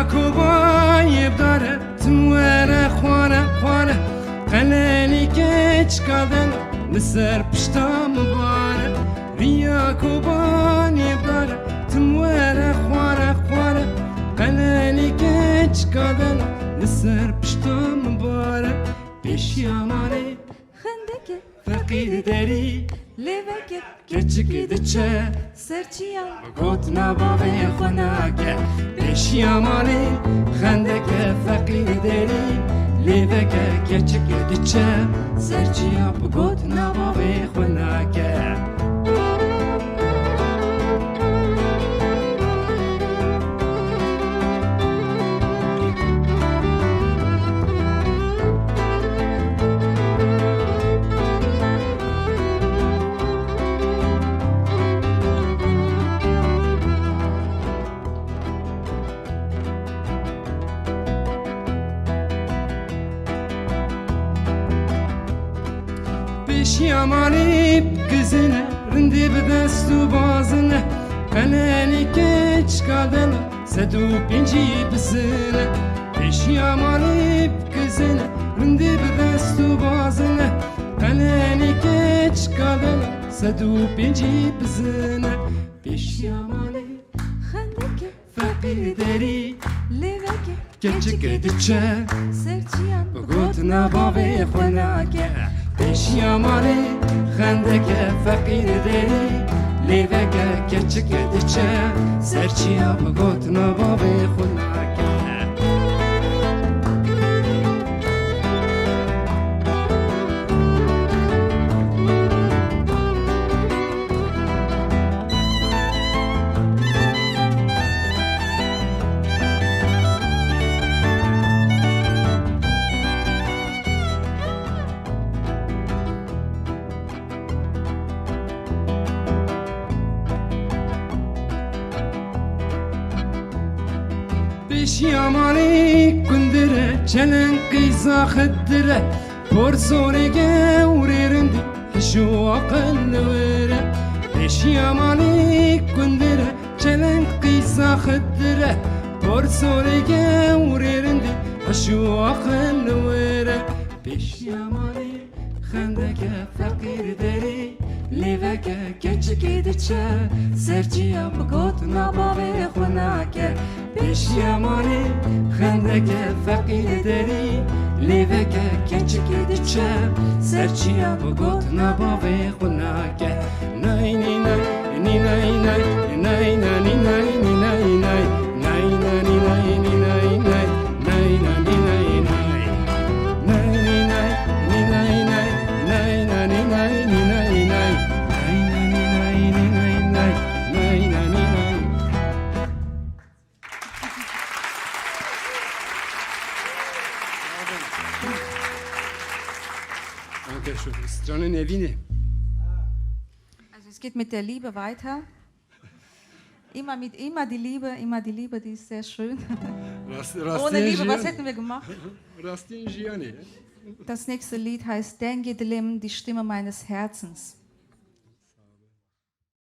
کوبای بداره تمواره خوانه قلنی کچ کردن لسر پشتم باره ریا کوبای بداره تمواره خوانه قلنی کچ کردن لسر پشتم باره پیشیامانه خندکه فقیر داری لبکه کچکی دچه سرچیان گوت نباوی خناکه پیشیامانه خندکه فقیر داری لیوکه کچکی دچه سرچیا بگوت نباوی خناکه پیشیامانی بکزنه رندی بدست و بازنه قلنی کچ کردن 105 بزنه پیشیامانی بکزنه رندی بدست و بازنه قلنی کچ کردن 105 بزنه پیشیامانی خندکه فقیر داری لبکه کچکی دچه سرچیان بگوت نباوی خناکه پیشیامانه خندکه فقیر داری لیوکه کچکی دچه سرچیا بگوت نباوی خناکه پیشیامانی کندره چلن قیزا خدره پرسونه گوریرندی حشو عقل وره پیشیامانی کندره چلن قیزا خدره پرسونه گوریرندی حشو عقل وره پیشیامانی خندکه فقیر داری لیوکه کچکی دچه سرچیا بگوت نباوی خناکه پیشیامانی خندکه فقیر داری لیوکه کچکی دچه سرچیا بگوت نباوی خناکه نای نی نای نی نای نای نای نای نای نای نای نای نای نای نای نای Strane Nevine. Also es geht mit der Liebe weiter. Immer die Liebe, die ist sehr schön. Ohne Liebe, was hätten wir gemacht? Das nächste Lied heißt Denge Dilim, die Stimme meines Herzens.